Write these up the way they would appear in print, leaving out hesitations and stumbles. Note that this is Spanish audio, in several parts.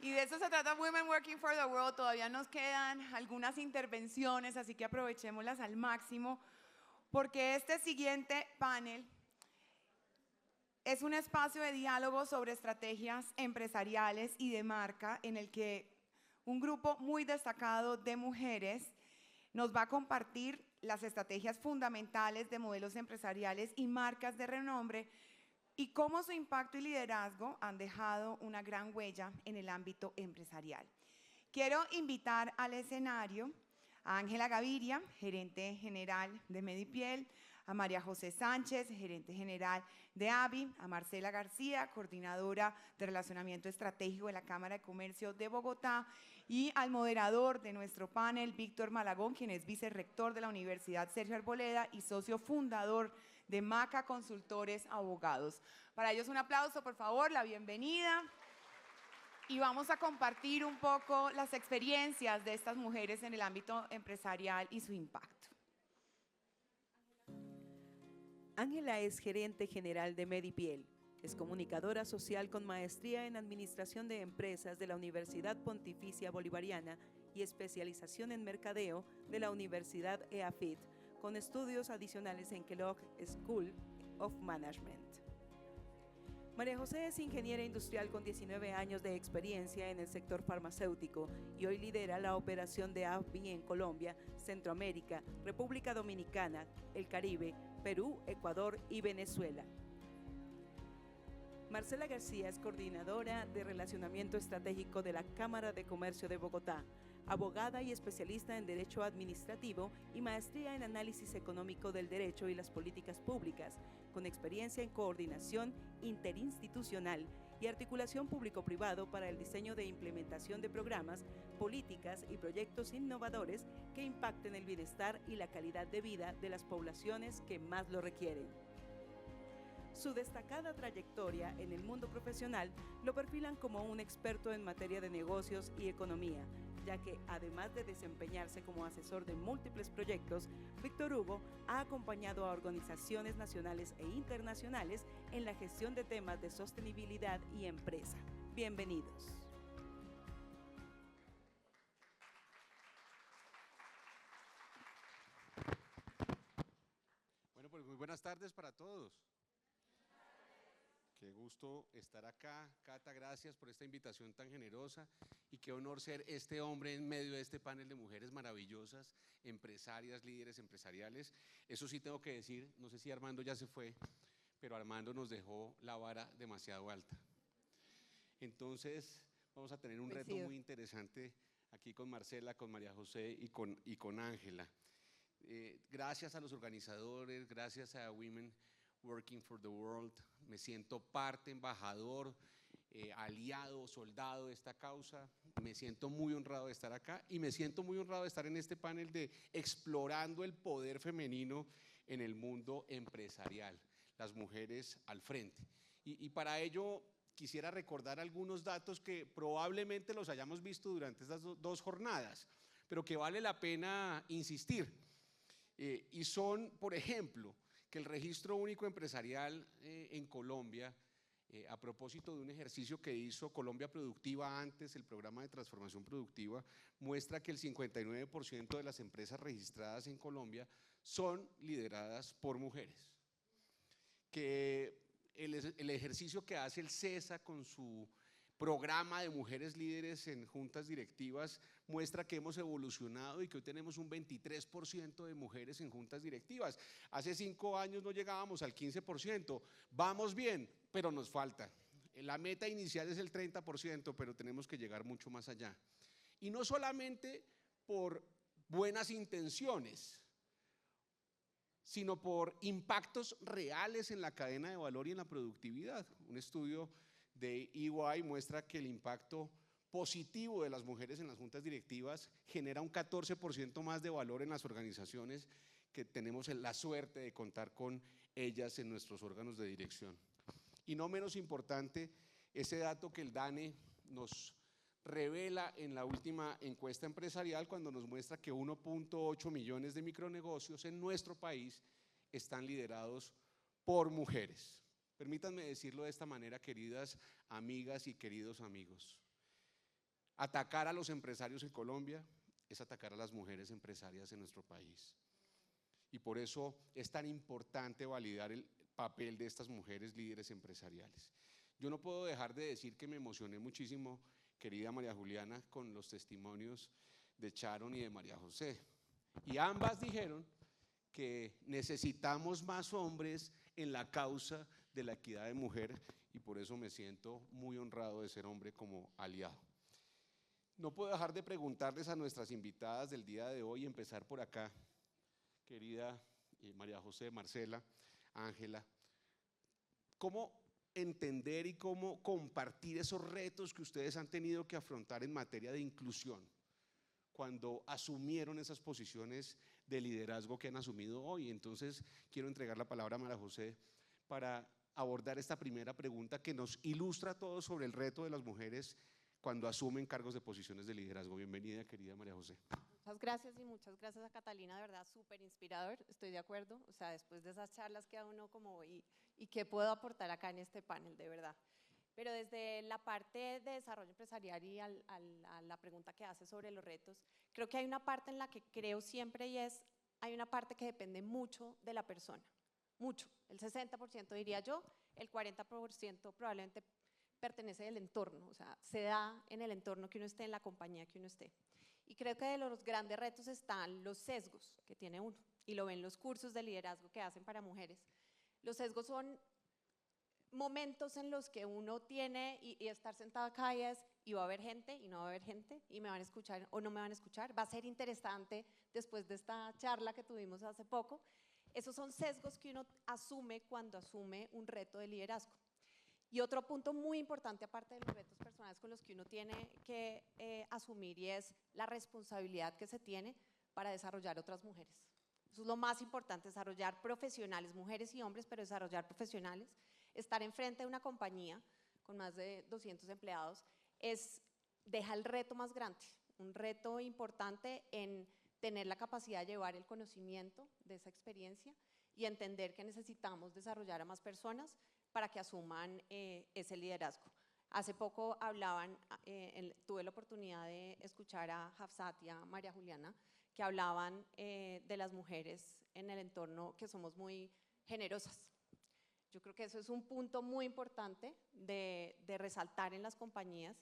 Y de eso se trata Women Working for the World. Todavía nos quedan algunas intervenciones, así que aprovechémoslas al máximo, porque este siguiente panel es un espacio de diálogo sobre estrategias empresariales y de marca en el que un grupo muy destacado de mujeres nos va a compartir las estrategias fundamentales de modelos empresariales y marcas de renombre y cómo su impacto y liderazgo han dejado una gran huella en el ámbito empresarial. Quiero invitar al escenario a Ángela Gaviria, gerente general de Medipiel, a María José Sánchez, gerente general de AVI, a Marcela García, coordinadora de relacionamiento estratégico de la Cámara de Comercio de Bogotá, y al moderador de nuestro panel, Víctor Malagón, quien es vicerrector de la Universidad Sergio Arboleda y socio fundador de Maca Consultores Abogados. Para ellos un aplauso, por favor, la bienvenida. Y vamos a compartir un poco las experiencias de estas mujeres en el ámbito empresarial y su impacto. Ángela es gerente general de Medipiel. Es comunicadora social con maestría en Administración de Empresas de la Universidad Pontificia Bolivariana y especialización en mercadeo de la Universidad EAFIT, con estudios adicionales en Kellogg School of Management. María José es ingeniera industrial con 19 años de experiencia en el sector farmacéutico y hoy lidera la operación de AVI en Colombia, Centroamérica, República Dominicana, el Caribe, Perú, Ecuador y Venezuela. Marcela García es coordinadora de relacionamiento estratégico de la Cámara de Comercio de Bogotá, abogada y especialista en Derecho Administrativo y maestría en Análisis Económico del Derecho y las Políticas Públicas, con experiencia en coordinación interinstitucional y articulación público-privado para el diseño de implementación de programas, políticas y proyectos innovadores que impacten el bienestar y la calidad de vida de las poblaciones que más lo requieren. Su destacada trayectoria en el mundo profesional lo perfilan como un experto en materia de negocios y economía, ya que además de desempeñarse como asesor de múltiples proyectos, Víctor Hugo ha acompañado a organizaciones nacionales e internacionales en la gestión de temas de sostenibilidad y empresa. Bienvenidos. Bueno, pues muy buenas tardes para todos. Qué gusto estar acá. Cata, gracias por esta invitación tan generosa y qué honor ser este hombre en medio de este panel de mujeres maravillosas, empresarias, líderes empresariales. Eso sí tengo que decir, no sé si Armando ya se fue, pero Armando nos dejó la vara demasiado alta. Entonces vamos a tener un reto muy interesante aquí con Marcela, con María José y con Ángela. Gracias a los organizadores, gracias a Women Working for the World, me siento parte, embajador, aliado, soldado de esta causa. Me siento muy honrado de estar acá y me siento muy honrado de estar en este panel de explorando el poder femenino en el mundo empresarial, las mujeres al frente. Y para ello quisiera recordar algunos datos que probablemente los hayamos visto durante estas dos jornadas, pero que vale la pena insistir. Y son, por ejemplo, que el Registro Único Empresarial en Colombia, a propósito de un ejercicio que hizo Colombia Productiva antes, el programa de transformación productiva, muestra que el 59% de las empresas registradas en Colombia son lideradas por mujeres. Que el ejercicio que hace el CESA con su programa de mujeres líderes en juntas directivas muestra que hemos evolucionado y que hoy tenemos un 23% de mujeres en juntas directivas. Hace 5 años no llegábamos al 15%, vamos bien, pero nos falta. La meta inicial es el 30%, pero tenemos que llegar mucho más allá. Y no solamente por buenas intenciones, sino por impactos reales en la cadena de valor y en la productividad. Un estudio de EY muestra que el impacto positivo de las mujeres en las juntas directivas genera un 14% más de valor en las organizaciones que tenemos la suerte de contar con ellas en nuestros órganos de dirección. Y no menos importante, ese dato que el DANE nos revela en la última encuesta empresarial cuando nos muestra que 1.8 millones de micronegocios en nuestro país están liderados por mujeres. Permítanme decirlo de esta manera, queridas amigas y queridos amigos. Atacar a los empresarios en Colombia es atacar a las mujeres empresarias en nuestro país. Y por eso es tan importante validar el papel de estas mujeres líderes empresariales. Yo no puedo dejar de decir que me emocioné muchísimo, querida María Juliana, con los testimonios de Sharon y de María José. Y ambas dijeron que necesitamos más hombres en la causa de la equidad de mujer, y por eso me siento muy honrado de ser hombre como aliado. No puedo dejar de preguntarles a nuestras invitadas del día de hoy, empezar por acá, querida María José, Marcela, Ángela, ¿cómo entender y cómo compartir esos retos que ustedes han tenido que afrontar en materia de inclusión cuando asumieron esas posiciones de liderazgo que han asumido hoy? Entonces quiero entregar la palabra a María José para abordar esta primera pregunta que nos ilustra todo sobre el reto de las mujeres cuando asumen cargos de posiciones de liderazgo. Bienvenida, querida María José. Muchas gracias y muchas gracias a Catalina, de verdad, súper inspirador, estoy de acuerdo, o sea, después de esas charlas queda uno como, ¿y qué puedo aportar acá en este panel, de verdad? Pero desde la parte de desarrollo empresarial y a la pregunta que hace sobre los retos, creo que hay una parte en la que creo siempre y hay una parte que depende mucho de la persona, mucho, el 60% diría yo, el 40% probablemente pertenece del entorno, o sea, se da en el entorno que uno esté, en la compañía que uno esté. Y creo que de los grandes retos están los sesgos que tiene uno, y lo ven los cursos de liderazgo que hacen para mujeres. Los sesgos son momentos en los que uno tiene y estar sentado acá y va a haber gente y no va a haber gente, y me van a escuchar o no me van a escuchar, va a ser interesante después de esta charla que tuvimos hace poco. Esos son sesgos que uno asume cuando asume un reto de liderazgo. Y otro punto muy importante, aparte de los retos personales con los que uno tiene que asumir, y es la responsabilidad que se tiene para desarrollar otras mujeres. Eso es lo más importante, desarrollar profesionales, mujeres y hombres, pero desarrollar profesionales. Estar enfrente de una compañía con más de 200 empleados deja el reto más grande, un reto importante en tener la capacidad de llevar el conocimiento de esa experiencia y entender que necesitamos desarrollar a más personas para que asuman ese liderazgo. Hace poco tuve la oportunidad de escuchar a Hafsat y a María Juliana, que hablaban de las mujeres en el entorno, que somos muy generosas. Yo creo que eso es un punto muy importante de resaltar en las compañías,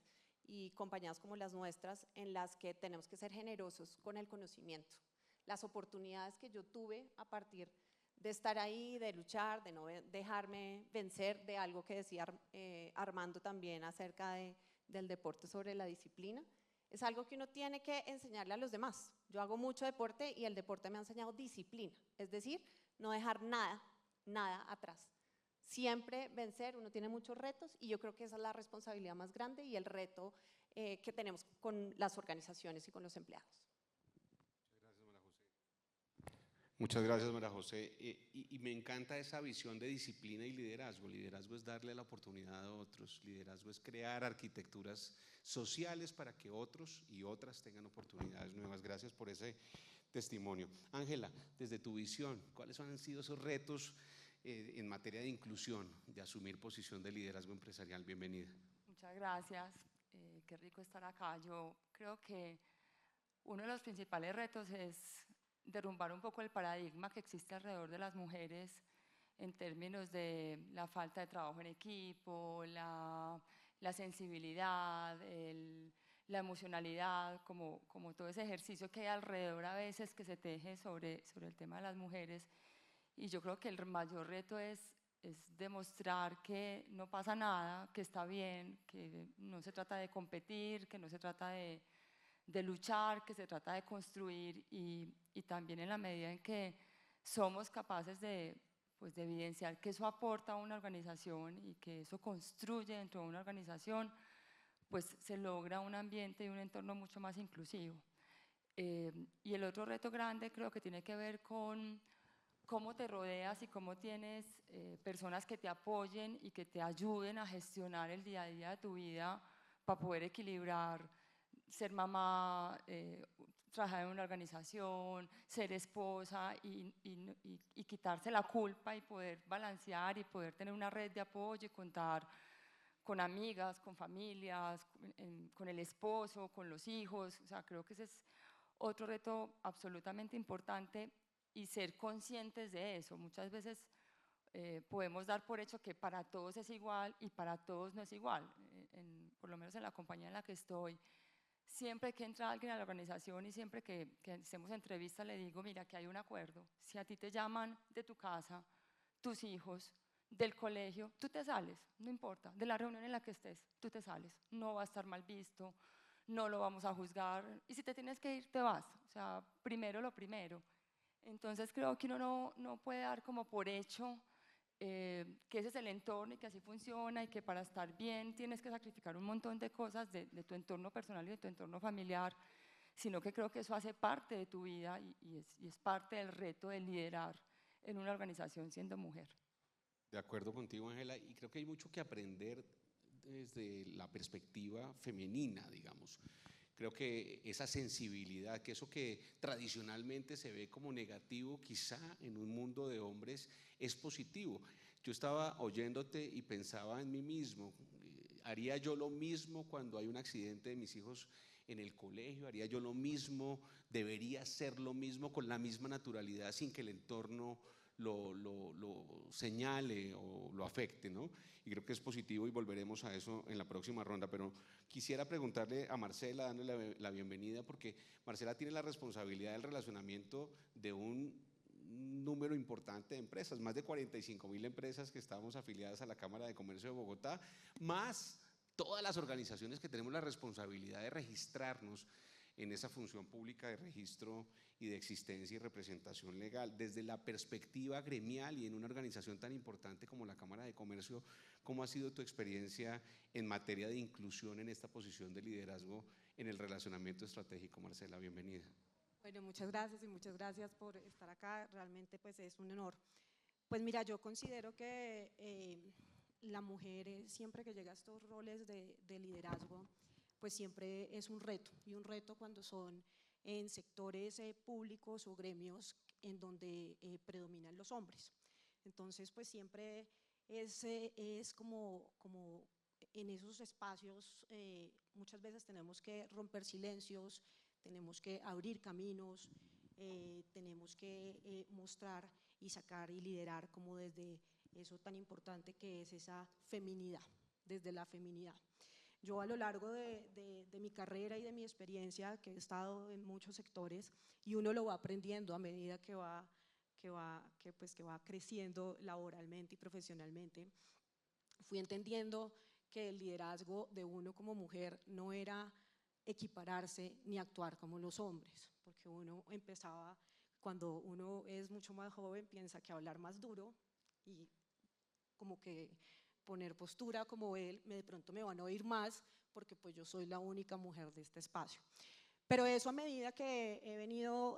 y compañías como las nuestras, en las que tenemos que ser generosos con el conocimiento. Las oportunidades que yo tuve a partir de estar ahí, de luchar, de no dejarme vencer, de algo que decía Armando también acerca del deporte, sobre la disciplina, es algo que uno tiene que enseñarle a los demás. Yo hago mucho deporte y el deporte me ha enseñado disciplina, es decir, no dejar nada atrás. Siempre vencer, uno tiene muchos retos, y yo creo que esa es la responsabilidad más grande y el reto que tenemos con las organizaciones y con los empleados. Muchas gracias, María José. Y me encanta esa visión de disciplina y liderazgo. Liderazgo es darle la oportunidad a otros. Liderazgo es crear arquitecturas sociales para que otros y otras tengan oportunidades nuevas. Gracias por ese testimonio. Ángela, desde tu visión, ¿cuáles han sido esos retos en materia de inclusión, de asumir posición de liderazgo empresarial? Bienvenida. Muchas gracias. Qué rico estar acá. Yo creo que uno de los principales retos es derrumbar un poco el paradigma que existe alrededor de las mujeres en términos de la falta de trabajo en equipo, la sensibilidad, la emocionalidad, como todo ese ejercicio que hay alrededor a veces que se teje sobre el tema de las mujeres. Y yo creo que el mayor reto es demostrar que no pasa nada, que está bien, que no se trata de competir, que no se trata de luchar, que se trata de construir, y también en la medida en que somos capaces de evidenciar que eso aporta a una organización y que eso construye dentro de una organización, pues se logra un ambiente y un entorno mucho más inclusivo. Y el otro reto grande creo que tiene que ver con cómo te rodeas y cómo tienes personas que te apoyen y que te ayuden a gestionar el día a día de tu vida para poder equilibrar ser mamá, trabajar en una organización, ser esposa y quitarse la culpa y poder balancear y poder tener una red de apoyo y contar con amigas, con familias, con el esposo, con los hijos. O sea, creo que ese es otro reto absolutamente importante y ser conscientes de eso. Muchas veces podemos dar por hecho que para todos es igual y para todos no es igual. Por lo menos en la compañía en la que estoy, siempre que entra alguien a la organización y siempre que hacemos entrevistas le digo, mira, que hay un acuerdo. Si a ti te llaman de tu casa, tus hijos, del colegio, tú te sales, no importa, de la reunión en la que estés, tú te sales, no va a estar mal visto, no lo vamos a juzgar, y si te tienes que ir, te vas. O sea, primero lo primero. Entonces creo que uno no puede dar como por hecho que ese es el entorno y que así funciona y que para estar bien tienes que sacrificar un montón de cosas de tu entorno personal y de tu entorno familiar, sino que creo que eso hace parte de tu vida y es parte del reto de liderar en una organización siendo mujer. De acuerdo contigo, Ángela, y creo que hay mucho que aprender desde la perspectiva femenina, digamos. Creo que esa sensibilidad, que eso que tradicionalmente se ve como negativo, quizá en un mundo de hombres es positivo. Yo estaba oyéndote y pensaba en mí mismo, ¿haría yo lo mismo cuando hay un accidente de mis hijos en el colegio? ¿Haría yo lo mismo? ¿Debería ser lo mismo con la misma naturalidad sin que el entorno lo señale o lo afecte, ¿no? Y creo que es positivo y volveremos a eso en la próxima ronda, pero quisiera preguntarle a Marcela, dándole la bienvenida, porque Marcela tiene la responsabilidad del relacionamiento de un número importante de empresas, más de 45.000 empresas que estamos afiliadas a la Cámara de Comercio de Bogotá, más todas las organizaciones que tenemos la responsabilidad de registrarnos en esa función pública de registro y de existencia y representación legal. Desde la perspectiva gremial y en una organización tan importante como la Cámara de Comercio, ¿cómo ha sido tu experiencia en materia de inclusión en esta posición de liderazgo en el relacionamiento estratégico? Marcela, bienvenida. Bueno, muchas gracias y muchas gracias por estar acá, realmente pues es un honor. Pues mira, yo considero que la mujer siempre que llega a estos roles de liderazgo, pues siempre es un reto, y un reto cuando son en sectores públicos o gremios en donde predominan los hombres. Entonces, pues siempre es como en esos espacios muchas veces tenemos que romper silencios, tenemos que abrir caminos, tenemos que mostrar y sacar y liderar como desde eso tan importante que es esa feminidad, desde la feminidad. Yo a lo largo de mi carrera y de mi experiencia, que he estado en muchos sectores, y uno lo va aprendiendo a medida que va creciendo laboralmente y profesionalmente, fui entendiendo que el liderazgo de uno como mujer no era equipararse ni actuar como los hombres, porque uno empezaba, cuando uno es mucho más joven, piensa que hablar más duro y como que poner postura como él, de pronto me van a oír más porque pues yo soy la única mujer de este espacio. Pero eso a medida que he venido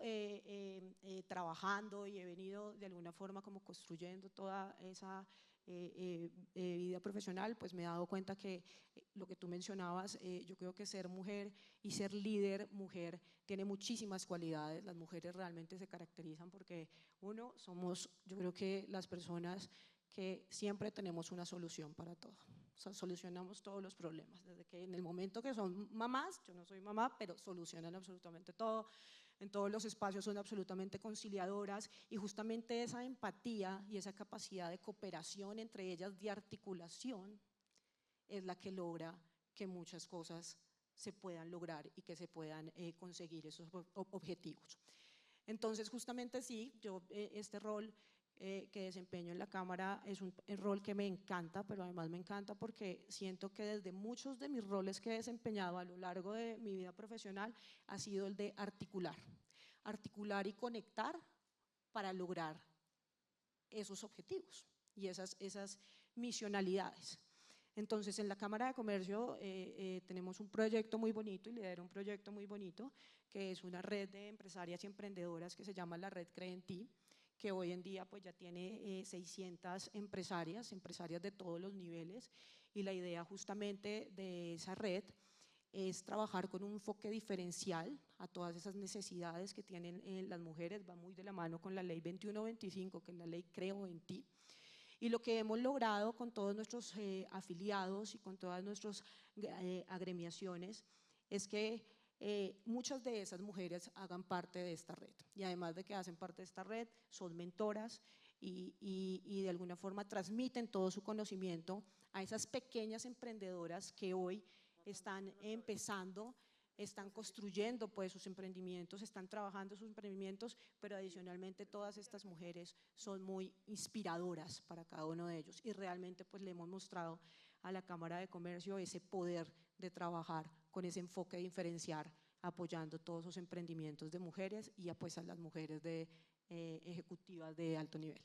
trabajando y he venido de alguna forma como construyendo toda esa vida profesional, pues me he dado cuenta que lo que tú mencionabas, yo creo que ser mujer y ser líder mujer tiene muchísimas cualidades. Las mujeres realmente se caracterizan porque uno, somos yo creo que las personas que siempre tenemos una solución para todo. O sea, solucionamos todos los problemas, desde que en el momento que son mamás, yo no soy mamá, pero solucionan absolutamente todo, en todos los espacios son absolutamente conciliadoras, y justamente esa empatía y esa capacidad de cooperación entre ellas, de articulación, es la que logra que muchas cosas se puedan lograr y que se puedan conseguir esos objetivos. Entonces, justamente sí, yo este rol que desempeño en la Cámara es un rol que me encanta, pero además me encanta porque siento que desde muchos de mis roles que he desempeñado a lo largo de mi vida profesional ha sido el de articular y conectar para lograr esos objetivos y esas misionalidades. Entonces, en la Cámara de Comercio tenemos un proyecto muy bonito y lidero un proyecto muy bonito que es una red de empresarias y emprendedoras que se llama la Red Cree en Ti, que hoy en día pues ya tiene 600 empresarias de todos los niveles, y la idea justamente de esa red es trabajar con un enfoque diferencial a todas esas necesidades que tienen las mujeres. Va muy de la mano con la ley 2125, que es la ley Creo en Ti, Y lo que hemos logrado con todos nuestros afiliados y con todas nuestras agremiaciones es que muchas de esas mujeres hagan parte de esta red. Y además de que hacen parte de esta red, son mentoras y de alguna forma transmiten todo su conocimiento a esas pequeñas emprendedoras que hoy están empezando, están construyendo pues sus emprendimientos, están trabajando sus emprendimientos, pero adicionalmente todas estas mujeres son muy inspiradoras para cada uno de ellos y realmente pues le hemos mostrado a la Cámara de Comercio ese poder de trabajar con ese enfoque de diferenciar, apoyando todos esos emprendimientos de mujeres y pues a las mujeres ejecutivas de alto nivel.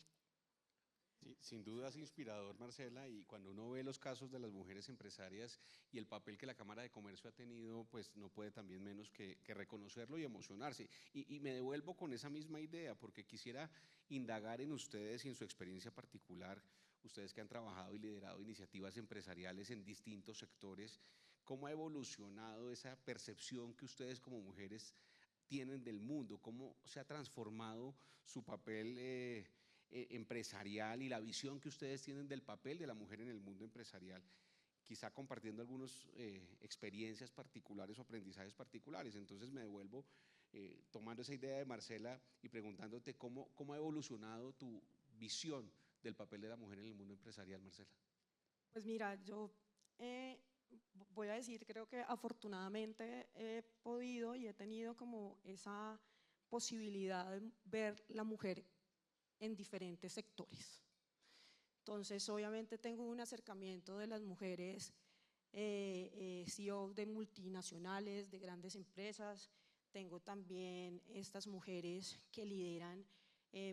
Sí, sin duda es inspirador, Marcela, y cuando uno ve los casos de las mujeres empresarias y el papel que la Cámara de Comercio ha tenido, pues no puede también menos que reconocerlo y emocionarse. Y me devuelvo con esa misma idea, porque quisiera indagar en ustedes y en su experiencia particular, ustedes que han trabajado y liderado iniciativas empresariales en distintos sectores, cómo ha evolucionado esa percepción que ustedes como mujeres tienen del mundo, cómo se ha transformado su papel empresarial y la visión que ustedes tienen del papel de la mujer en el mundo empresarial, quizá compartiendo algunas experiencias particulares o aprendizajes particulares. Entonces me devuelvo tomando esa idea de Marcela y preguntándote cómo ha evolucionado tu visión del papel de la mujer en el mundo empresarial, Marcela. Pues mira, yo voy a decir, creo que afortunadamente he podido y he tenido como esa posibilidad de ver la mujer en diferentes sectores. Entonces, obviamente tengo un acercamiento de las mujeres CEO de multinacionales, de grandes empresas. Tengo también estas mujeres que lideran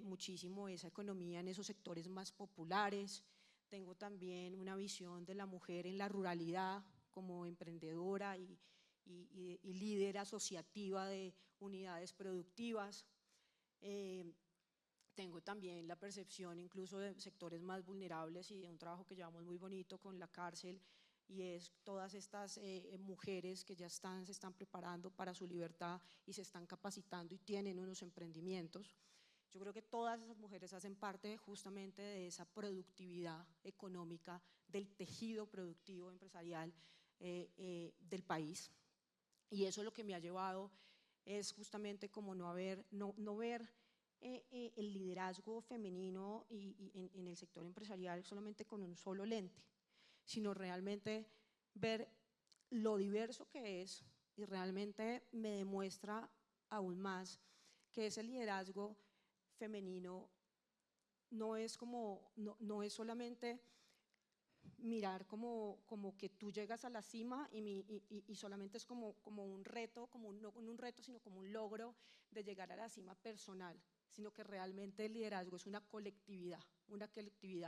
muchísimo esa economía en esos sectores más populares. Tengo también una visión de la mujer en la ruralidad como emprendedora y líder asociativa de unidades productivas. Tengo también la percepción incluso de sectores más vulnerables y de un trabajo que llevamos muy bonito con la cárcel, y es todas estas mujeres que ya se están preparando para su libertad y se están capacitando y tienen unos emprendimientos. Yo creo que todas esas mujeres hacen parte justamente de esa productividad económica, del tejido productivo empresarial del país, y eso lo que me ha llevado es justamente como no ver el liderazgo femenino en el sector empresarial solamente con un solo lente, sino realmente ver lo diverso que es, y realmente me demuestra aún más que ese liderazgo femenino no es solamente mirar como que tú llegas a la cima y solamente es como un reto, no un reto, sino como un logro de llegar a la cima personal, sino que realmente el liderazgo es una colectividad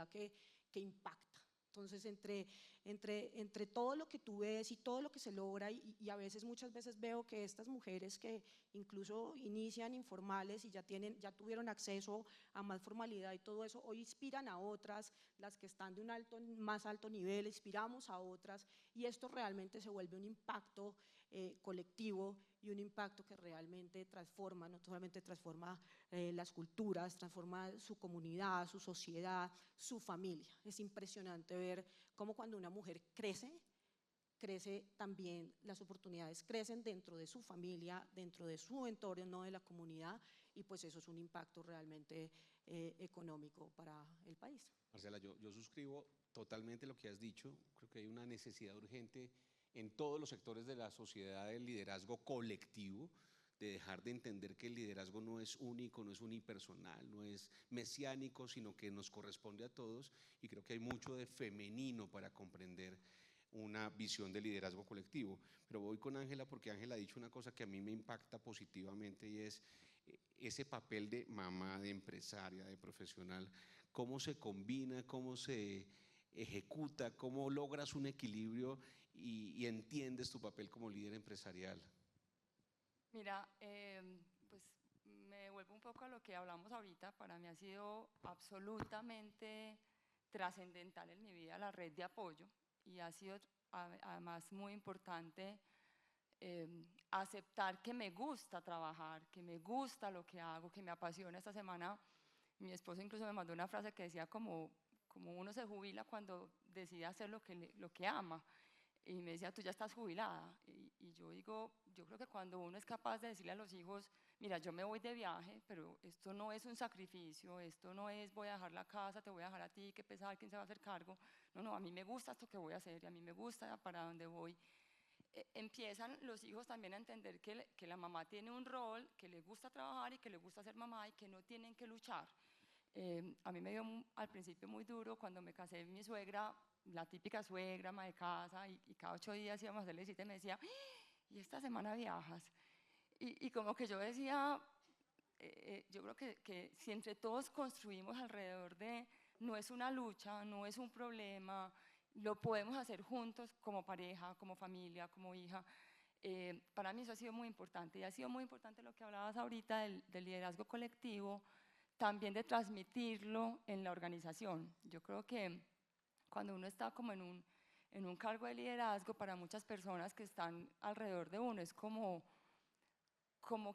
que impacta. Entonces, entre todo lo que tú ves y todo lo que se logra, y a veces, muchas veces veo que estas mujeres que incluso inician informales y ya tuvieron acceso a más formalidad y todo eso, hoy inspiran a otras, las que están de un más alto nivel, inspiramos a otras, y esto realmente se vuelve un impacto colectivo y un impacto que realmente transforma, no solamente transforma las culturas, transforma su comunidad, su sociedad, su familia. Es impresionante ver cómo cuando una mujer crece también las oportunidades crecen dentro de su familia, dentro de su entorno, no de la comunidad, y pues eso es un impacto realmente económico para el país. Marcela, yo suscribo totalmente lo que has dicho. Creo que hay una necesidad urgente en todos los sectores de la sociedad del liderazgo colectivo, de dejar de entender que el liderazgo no es único, no es unipersonal, no es mesiánico, sino que nos corresponde a todos, y creo que hay mucho de femenino para comprender una visión de liderazgo colectivo. Pero voy con Ángela porque Ángela ha dicho una cosa que a mí me impacta positivamente, y es ese papel de mamá, de empresaria, de profesional, cómo se combina, cómo se ejecuta, cómo logras un equilibrio y entiendes tu papel como líder empresarial. Mira, pues me vuelvo un poco a lo que hablamos ahorita. Para mí ha sido absolutamente trascendental en mi vida la red de apoyo, y ha sido además muy importante aceptar que me gusta trabajar, que me gusta lo que hago, que me apasiona. Esta semana mi esposo incluso me mandó una frase que decía como como uno se jubila cuando decide hacer lo que ama. Y me decía, tú ya estás jubilada. Y yo digo, yo creo que cuando uno es capaz de decirle a los hijos, mira, yo me voy de viaje, pero esto no es un sacrificio, esto no es voy a dejar la casa, te voy a dejar a ti, qué pesar, quién se va a hacer cargo. No, no, a mí me gusta esto que voy a hacer y a mí me gusta para dónde voy. Empiezan los hijos también a entender que la mamá tiene un rol, que le gusta trabajar y que le gusta ser mamá y que no tienen que luchar. A mí me dio al principio muy duro cuando me casé, mi suegra, la típica suegra, ama de casa, y cada 8 días íbamos a hacerle cita y me decía, ¿y esta semana viajas? Y como que yo decía, yo creo que si entre todos construimos alrededor de, no es una lucha, no es un problema, lo podemos hacer juntos como pareja, como familia, como hija. Para mí eso ha sido muy importante, y ha sido muy importante lo que hablabas ahorita del liderazgo colectivo, también de transmitirlo en la organización. Yo creo que cuando uno está como en un cargo de liderazgo, para muchas personas que están alrededor de uno, es como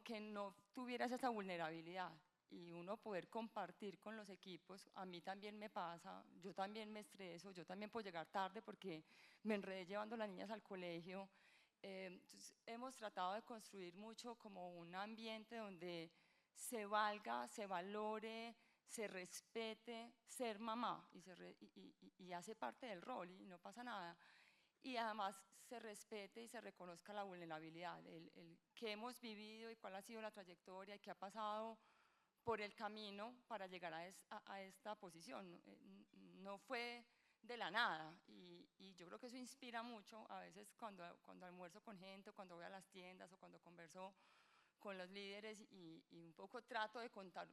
que no tuvieras esa vulnerabilidad, y uno poder compartir con los equipos. A mí también me pasa, yo también me estreso, yo también puedo llegar tarde porque me enredé llevando a las niñas al colegio. Entonces, hemos tratado de construir mucho como un ambiente donde se valga, se valore, se respete ser mamá, y hace parte del rol y no pasa nada. Y además se respete y se reconozca la vulnerabilidad, el que hemos vivido y cuál ha sido la trayectoria y qué ha pasado por el camino para llegar a esta posición. No fue de la nada, y yo creo que eso inspira mucho. A veces cuando almuerzo con gente, o cuando voy a las tiendas, o cuando converso con los líderes y un poco trato de contar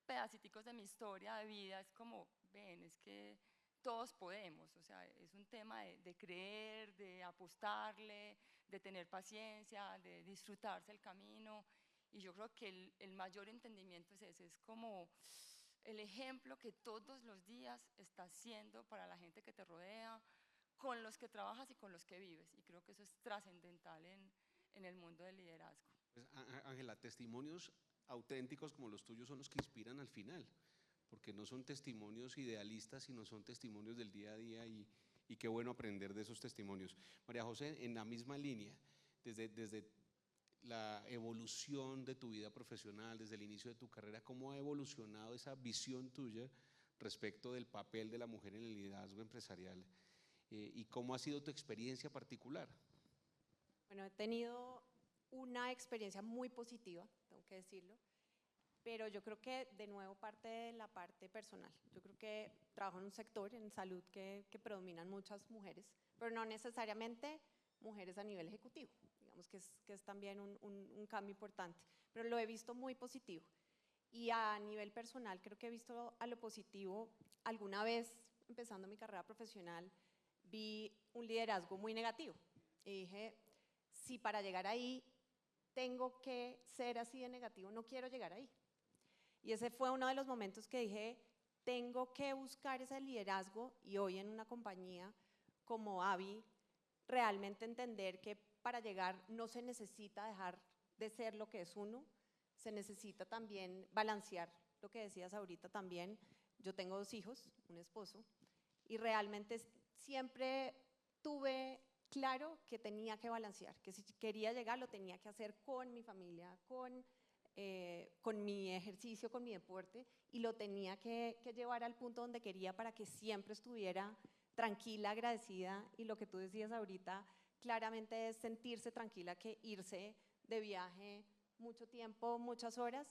pedacitos de mi historia de vida, es como, ven, es que todos podemos. O sea, es un tema de creer, de apostarle, de tener paciencia, de disfrutarse el camino. Y yo creo que el mayor entendimiento es ese, es como el ejemplo que todos los días estás siendo para la gente que te rodea, con los que trabajas y con los que vives. Y creo que eso es trascendental en el mundo del liderazgo. Pues, Ángela, testimonios auténticos como los tuyos son los que inspiran al final, porque no son testimonios idealistas, sino son testimonios del día a día, y qué bueno aprender de esos testimonios. María José, en la misma línea, desde la evolución de tu vida profesional, desde el inicio de tu carrera, ¿cómo ha evolucionado esa visión tuya respecto del papel de la mujer en el liderazgo empresarial? ¿Y cómo ha sido tu experiencia particular? Bueno, he tenido una experiencia muy positiva, tengo que decirlo, pero yo creo que de nuevo parte de la parte personal. Yo creo que trabajo en un sector, en salud, que predominan muchas mujeres, pero no necesariamente mujeres a nivel ejecutivo. Digamos que es también un cambio importante, pero lo he visto muy positivo. Y a nivel personal creo que he visto a lo positivo. Alguna vez, empezando mi carrera profesional, vi un liderazgo muy negativo y dije, si para llegar ahí tengo que ser así de negativo, no quiero llegar ahí. Y ese fue uno de los momentos que dije, tengo que buscar ese liderazgo, y hoy en una compañía como AVI, realmente entender que para llegar no se necesita dejar de ser lo que es uno, se necesita también balancear lo que decías ahorita también. Yo tengo 2 hijos, un esposo, y realmente siempre tuve claro que tenía que balancear, que si quería llegar lo tenía que hacer con mi familia, con mi ejercicio, con mi deporte, y lo tenía que llevar al punto donde quería para que siempre estuviera tranquila, agradecida. Y lo que tú decías ahorita, claramente es sentirse tranquila, que irse de viaje mucho tiempo, muchas horas,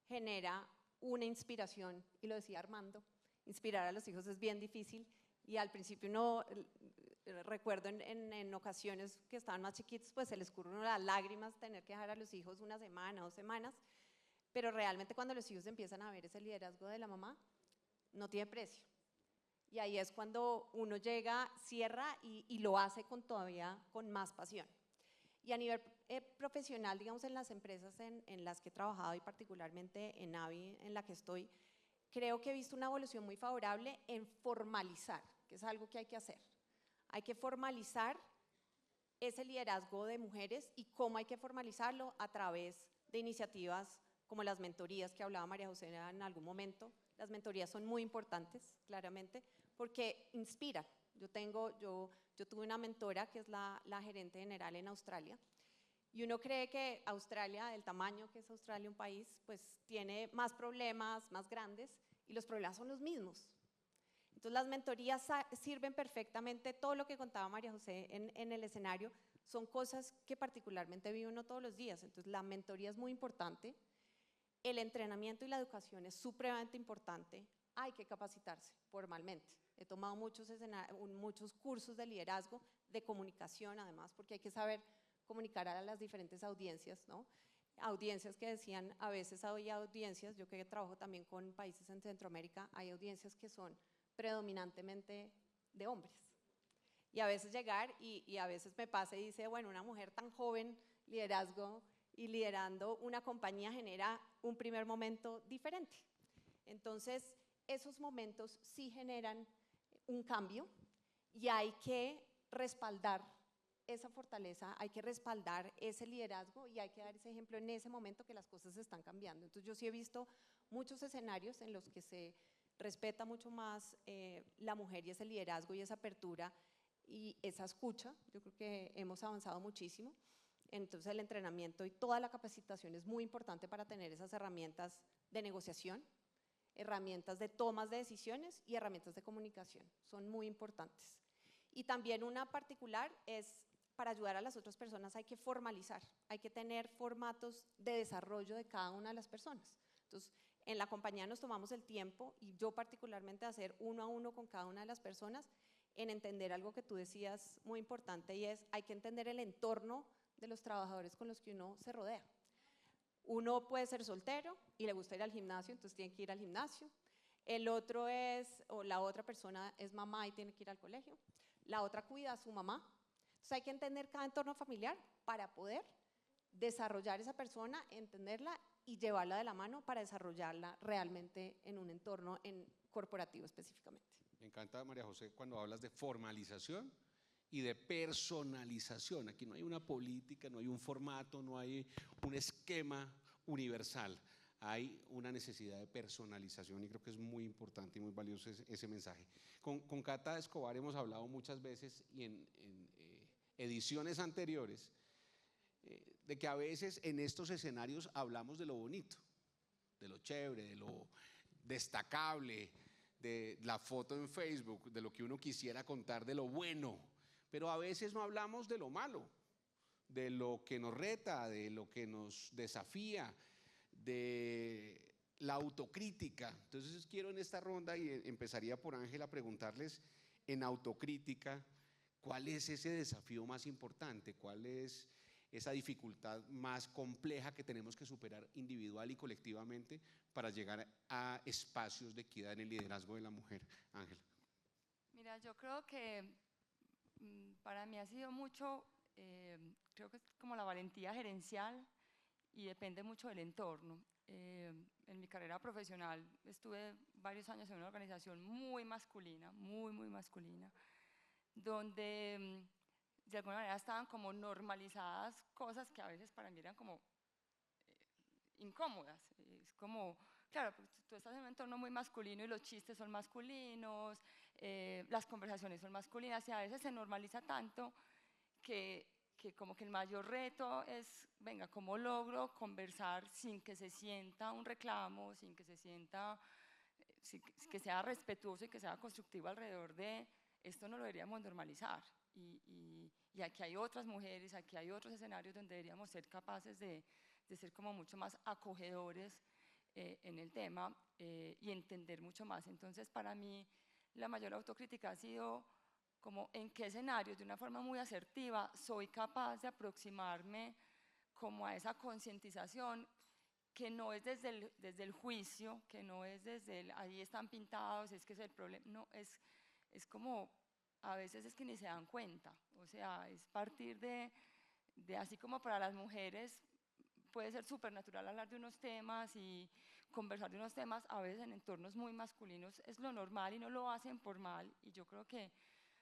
genera una inspiración. Y lo decía Armando, inspirar a los hijos es bien difícil, y al principio uno, recuerdo en ocasiones que estaban más chiquitos, pues se les escurren las lágrimas tener que dejar a los hijos 1 semana, 2 semanas, pero realmente cuando los hijos empiezan a ver ese liderazgo de la mamá, no tiene precio. Y ahí es cuando uno llega, cierra y lo hace todavía con más pasión. Y a nivel profesional, digamos, en las empresas en las que he trabajado, y particularmente en AVI, en la que estoy, creo que he visto una evolución muy favorable en formalizar, que es algo que hay que hacer. Hay que formalizar ese liderazgo de mujeres, y cómo hay que formalizarlo a través de iniciativas como las mentorías que hablaba María José en algún momento. Las mentorías son muy importantes, claramente, porque inspira. Yo tuve una mentora que es la gerente general en Australia, y uno cree que Australia, del tamaño que es Australia, un país, pues tiene más problemas, más grandes, y los problemas son los mismos. Entonces las mentorías sirven perfectamente. Todo lo que contaba María José en el escenario son cosas que particularmente vive uno todos los días. Entonces la mentoría es muy importante, el entrenamiento y la educación es supremamente importante. Hay que capacitarse formalmente. He tomado muchos cursos de liderazgo, de comunicación además, porque hay que saber comunicar a las diferentes audiencias, ¿no? Audiencias que decían, a veces hay audiencias, yo que trabajo también con países en Centroamérica, hay audiencias que son predominantemente de hombres. Y a veces llegar, y a veces me pasa y dice, bueno, una mujer tan joven, liderazgo y liderando una compañía genera un primer momento diferente. Entonces, esos momentos sí generan un cambio y hay que respaldar esa fortaleza, hay que respaldar ese liderazgo y hay que dar ese ejemplo en ese momento que las cosas están cambiando. Entonces yo sí he visto muchos escenarios en los que se respeta mucho más la mujer y ese liderazgo y esa apertura y esa escucha. Yo creo que hemos avanzado muchísimo. Entonces el entrenamiento y toda la capacitación es muy importante para tener esas herramientas de negociación, herramientas de tomas de decisiones y herramientas de comunicación. Son muy importantes. Y también una particular es, para ayudar a las otras personas hay que formalizar, hay que tener formatos de desarrollo de cada una de las personas. Entonces, en la compañía nos tomamos el tiempo, y yo particularmente, hacer uno a uno con cada una de las personas, en entender algo que tú decías muy importante, y es, hay que entender el entorno de los trabajadores con los que uno se rodea. Uno puede ser soltero y le gusta ir al gimnasio, entonces tiene que ir al gimnasio. El otro es, o la otra persona es mamá y tiene que ir al colegio. La otra cuida a su mamá. Entonces hay que entender cada entorno familiar para poder desarrollar esa persona, entenderla y llevarla de la mano para desarrollarla realmente en un entorno corporativo específicamente. Me encanta, María José, cuando hablas de formalización y de personalización. Aquí no hay una política, no hay un formato, no hay un esquema universal. Hay una necesidad de personalización y creo que es muy importante y muy valioso ese mensaje. Con Cata Escobar hemos hablado muchas veces y en ediciones anteriores de que a veces en estos escenarios hablamos de lo bonito, de lo chévere, de lo destacable, de la foto en Facebook, de lo que uno quisiera contar, de lo bueno, pero a veces no hablamos de lo malo, de lo que nos reta, de lo que nos desafía, de la autocrítica. Entonces quiero en esta ronda, y empezaría por Ángela, preguntarles en autocrítica, ¿cuál es ese desafío más importante? ¿Cuál es esa dificultad más compleja que tenemos que superar individual y colectivamente para llegar a espacios de equidad en el liderazgo de la mujer? Ángela. Mira, yo creo que para mí ha sido mucho, creo que es como la valentía gerencial y depende mucho del entorno. En mi carrera profesional estuve varios años en una organización muy masculina, muy masculina, donde de alguna manera estaban como normalizadas cosas que a veces para mí eran como incómodas. Es como, claro, pues, tú estás en un entorno muy masculino y los chistes son masculinos, las conversaciones son masculinas y a veces se normaliza tanto que como que el mayor reto es, venga, ¿cómo logro conversar sin que se sienta un reclamo, sin que se sienta, que sea respetuoso y que sea constructivo alrededor de esto? No lo deberíamos normalizar. Y aquí hay otras mujeres, aquí hay otros escenarios donde deberíamos ser capaces de ser como mucho más acogedores en el tema y entender mucho más. Entonces, para mí, la mayor autocrítica ha sido como en qué escenarios, de una forma muy asertiva, soy capaz de aproximarme como a esa concientización que no es desde el juicio, que no es desde el, ahí están pintados, es que es el problema, no, es como, a veces es que ni se dan cuenta, o sea, es partir de así como para las mujeres puede ser súper natural hablar de unos temas y conversar de unos temas, a veces en entornos muy masculinos es lo normal y no lo hacen por mal, y yo creo que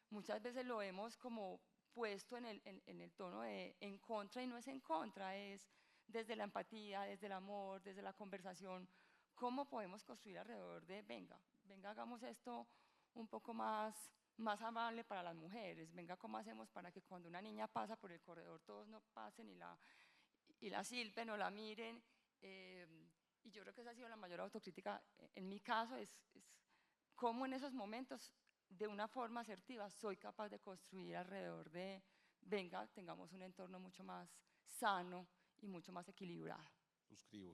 muchas veces lo hemos como puesto en el tono de en contra, y no es en contra, es desde la empatía, desde el amor, desde la conversación, cómo podemos construir alrededor de venga, hagamos esto un poco más amable para las mujeres. Venga, ¿cómo hacemos para que cuando una niña pasa por el corredor todos no pasen y la silben o la miren? Y yo creo que esa ha sido la mayor autocrítica. En mi caso es cómo en esos momentos, de una forma asertiva, soy capaz de construir alrededor de, venga, tengamos un entorno mucho más sano y mucho más equilibrado.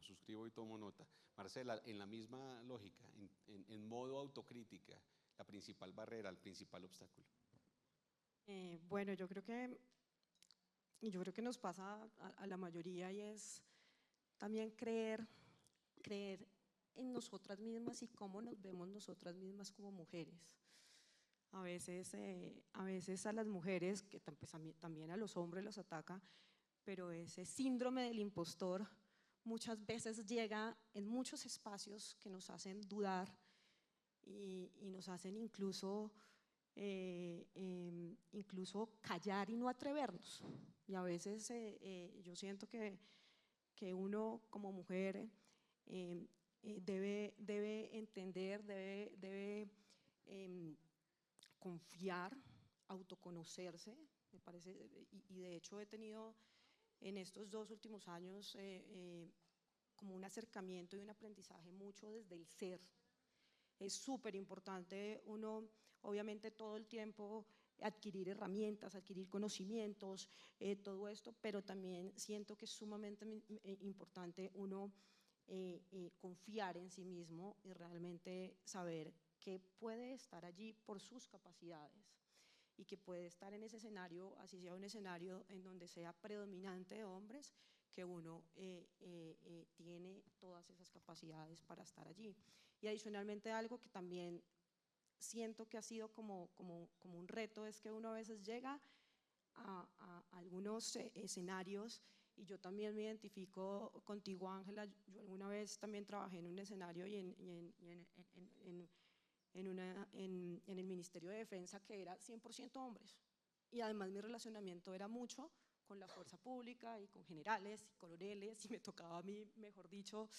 Suscribo y tomo nota. Marcela, en la misma lógica, en modo autocrítica, la principal barrera, el principal obstáculo. Bueno, yo creo que nos pasa a la mayoría y es también creer en nosotras mismas y cómo nos vemos nosotras mismas como mujeres. A veces a las mujeres, que pues, también a los hombres los ataca, pero ese síndrome del impostor muchas veces llega en muchos espacios que nos hacen dudar y nos hacen incluso callar y no atrevernos. Y a veces yo siento que uno como mujer debe entender, debe confiar, autoconocerse, me parece, y de hecho he tenido en estos 2 últimos años como un acercamiento y un aprendizaje mucho desde el ser. Es súper importante uno, obviamente todo el tiempo, adquirir herramientas, adquirir conocimientos, todo esto, pero también siento que es sumamente importante uno confiar en sí mismo y realmente saber que puede estar allí por sus capacidades y que puede estar en ese escenario, así sea un escenario en donde sea predominante de hombres, que uno tiene todas esas capacidades para estar allí. Y adicionalmente algo que también siento que ha sido como un reto es que uno a veces llega a algunos escenarios, y yo también me identifico contigo, Ángela. Yo alguna vez también trabajé en un escenario y en el Ministerio de Defensa que era 100% hombres, y además mi relacionamiento era mucho con la fuerza pública y con generales y coroneles, y me tocaba a mí, mejor dicho,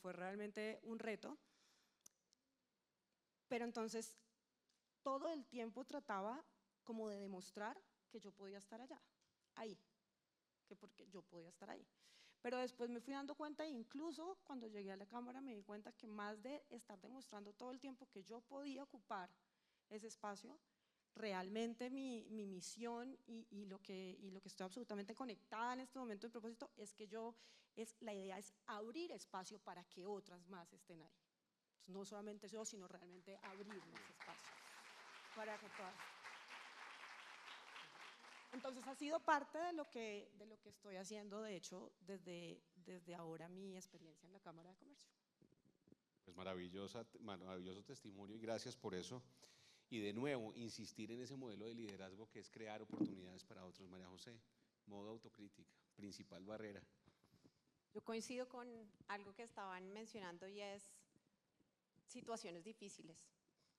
fue realmente un reto. Pero entonces todo el tiempo trataba como de demostrar que yo podía estar allá, ahí, que porque yo podía estar ahí. Pero después me fui dando cuenta, incluso cuando llegué a la Cámara me di cuenta que más de estar demostrando todo el tiempo que yo podía ocupar ese espacio, realmente mi misión y lo que estoy absolutamente conectada en este momento de propósito es que la idea es abrir espacio para que otras más estén ahí. Entonces, no solamente yo, sino realmente abrir más espacio para que todas. Entonces ha sido parte de lo que estoy haciendo, de hecho, desde ahora mi experiencia en la Cámara de Comercio. Pues maravilloso testimonio y gracias por eso. Y de nuevo, insistir en ese modelo de liderazgo que es crear oportunidades para otros. María José, modo autocrítica, principal barrera. Yo coincido con algo que estaban mencionando y es situaciones difíciles.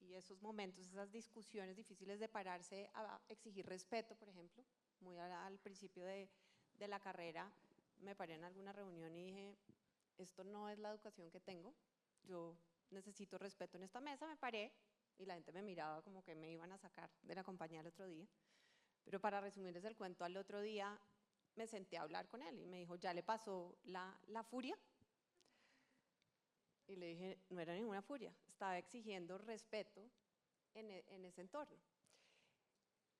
Y esos momentos, esas discusiones difíciles de pararse a exigir respeto, por ejemplo, muy al principio de la carrera, me paré en alguna reunión y dije, esto no es la educación que tengo, yo necesito respeto en esta mesa, me paré y la gente me miraba como que me iban a sacar de la compañía el otro día. Pero para resumirles el cuento, al otro día me senté a hablar con él y me dijo, ¿ya le pasó la furia? Y le dije, no era ninguna furia, estaba exigiendo respeto en ese entorno.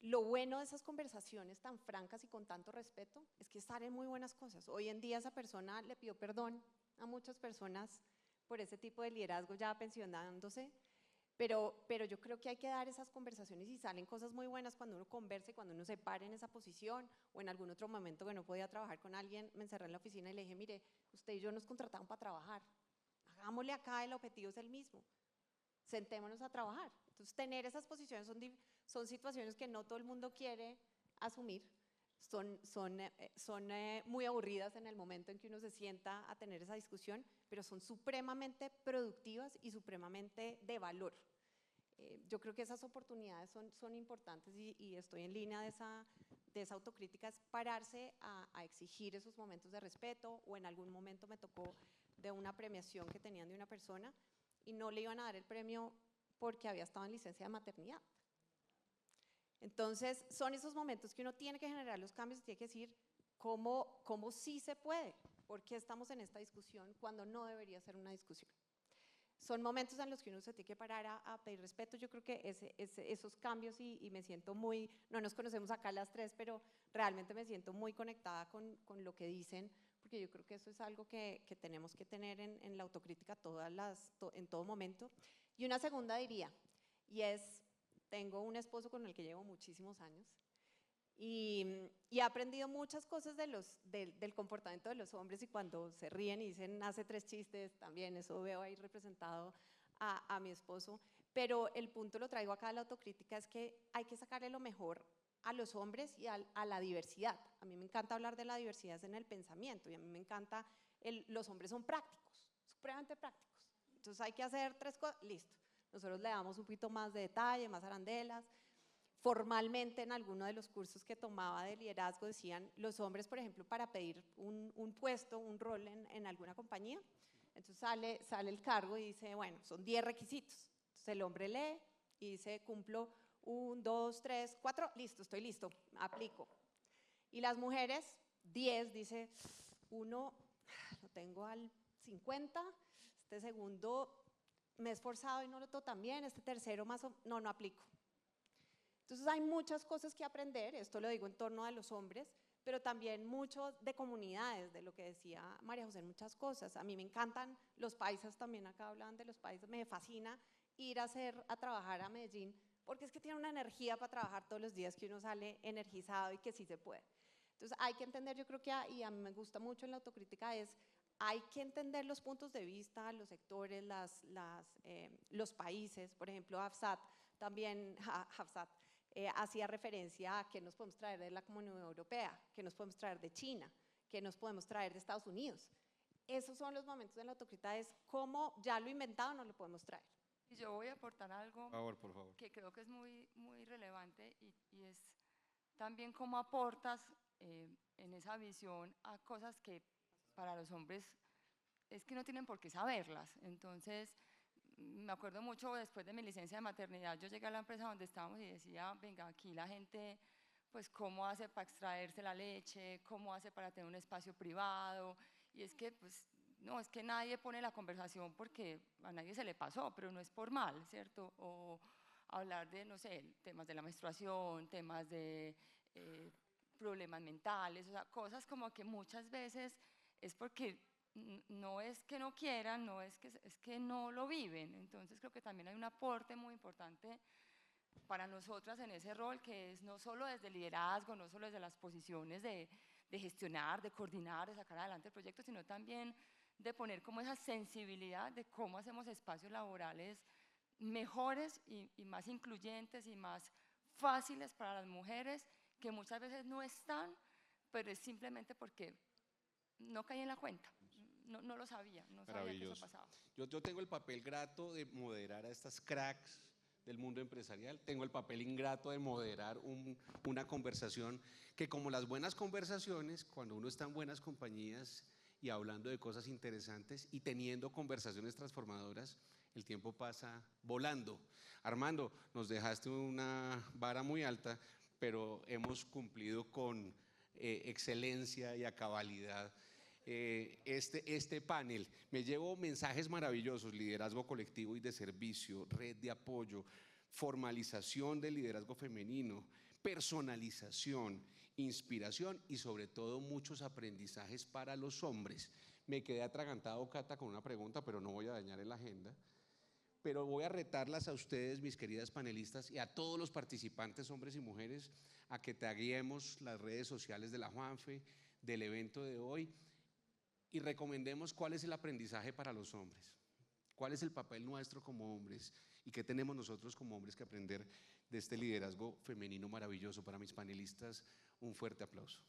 Lo bueno de esas conversaciones tan francas y con tanto respeto es que salen muy buenas cosas. Hoy en día esa persona le pidió perdón a muchas personas por ese tipo de liderazgo ya pensionándose, pero yo creo que hay que dar esas conversaciones y salen cosas muy buenas cuando uno conversa y cuando uno se para en esa posición, o en algún otro momento que no podía trabajar con alguien, me encerré en la oficina y le dije, mire, usted y yo nos contrataron para trabajar. Hagámosle acá, el objetivo es el mismo, sentémonos a trabajar. Entonces, tener esas posiciones son situaciones que no todo el mundo quiere asumir, son muy aburridas en el momento en que uno se sienta a tener esa discusión, pero son supremamente productivas y supremamente de valor. Yo creo que esas oportunidades son importantes y estoy en línea de esa autocrítica, es pararse a exigir esos momentos de respeto, o en algún momento me tocó de una premiación que tenían de una persona y no le iban a dar el premio porque había estado en licencia de maternidad. Entonces, son esos momentos que uno tiene que generar los cambios y tiene que decir cómo sí se puede, por qué estamos en esta discusión cuando no debería ser una discusión. Son momentos en los que uno se tiene que parar a pedir respeto. Yo creo que esos cambios y me siento muy, no nos conocemos acá las tres, pero realmente me siento muy conectada con lo que dicen, porque yo creo que eso es algo que tenemos que tener en la autocrítica en todo momento. Y una segunda diría, y es, tengo un esposo con el que llevo muchísimos años, y he aprendido muchas cosas del comportamiento de los hombres, y cuando se ríen y dicen hace 3 chistes, también eso veo ahí representado a mi esposo, pero el punto lo traigo acá de la autocrítica, es que hay que sacarle lo mejor a los hombres y a la diversidad. A mí me encanta hablar de la diversidad en el pensamiento, y a mí me encanta, los hombres son prácticos, supremamente prácticos, entonces hay que hacer 3 cosas, listo. Nosotros le damos un poquito más de detalle, más arandelas. Formalmente, en alguno de los cursos que tomaba de liderazgo decían, los hombres, por ejemplo, para pedir un puesto, un rol en alguna compañía, entonces sale el cargo y dice, bueno, son 10 requisitos. Entonces el hombre lee y dice, cumplo 1, 2, 3, 4, listo, estoy listo, aplico. Y las mujeres, 10, dice, 1, lo tengo al 50, este segundo me he esforzado y no lo tengo tan bien, este tercero más o no aplico. Entonces hay muchas cosas que aprender, esto lo digo en torno a los hombres, pero también mucho de comunidades, de lo que decía María José, muchas cosas. A mí me encantan los paisas, también acá hablan de los paisas, me fascina ir a trabajar a Medellín, porque es que tiene una energía para trabajar todos los días que uno sale energizado y que sí se puede. Entonces hay que entender, yo creo que, y a mí me gusta mucho en la autocrítica, hay que entender los puntos de vista, los sectores, los países. Por ejemplo, Hafsat también, hacía referencia a qué nos podemos traer de la Comunidad Europea, qué nos podemos traer de China, qué nos podemos traer de Estados Unidos. Esos son los momentos de la autocrítica, es cómo ya lo inventado no lo podemos traer. Y yo voy a aportar algo Por favor. que creo que es muy, muy relevante, y es también cómo aportas en esa visión a cosas que para los hombres es que no tienen por qué saberlas. Entonces, me acuerdo mucho, después de mi licencia de maternidad, yo llegué a la empresa donde estábamos y decía, venga, aquí la gente, pues, ¿cómo hace para extraerse la leche? ¿Cómo hace para tener un espacio privado? Y es que, pues, no, es que nadie pone la conversación porque a nadie se le pasó, pero no es por mal, ¿cierto? O hablar de, no sé, temas de la menstruación, temas de problemas mentales, o sea, cosas como que muchas veces es porque no es que no quieran, no es que no lo viven. Entonces creo que también hay un aporte muy importante para nosotras en ese rol, que es no solo desde el liderazgo, no solo desde las posiciones de gestionar, de coordinar, de sacar adelante el proyecto, sino también de poner como esa sensibilidad de cómo hacemos espacios laborales mejores y más incluyentes y más fáciles para las mujeres, que muchas veces no están, pero es simplemente porque no caí en la cuenta, no lo sabía, no sabía que eso pasaba. Yo tengo el papel grato de moderar a estas cracks del mundo empresarial, tengo el papel ingrato de moderar una conversación que, como las buenas conversaciones, cuando uno está en buenas compañías y hablando de cosas interesantes y teniendo conversaciones transformadoras, el tiempo pasa volando. Armando, nos dejaste una vara muy alta, pero hemos cumplido con excelencia y a cabalidad este panel. Me llevo mensajes maravillosos: liderazgo colectivo y de servicio, red de apoyo, formalización del liderazgo femenino, personalización, inspiración y sobre todo muchos aprendizajes para los hombres. Me quedé atragantado, Cata, con una pregunta, pero no voy a dañar la agenda. Pero voy a retarlas a ustedes, mis queridas panelistas, y a todos los participantes, hombres y mujeres, a que taguemos las redes sociales de la Juanfe, del evento de hoy, y recomendemos cuál es el aprendizaje para los hombres, cuál es el papel nuestro como hombres y qué tenemos nosotros como hombres que aprender de este liderazgo femenino maravilloso. Para mis panelistas, un fuerte aplauso.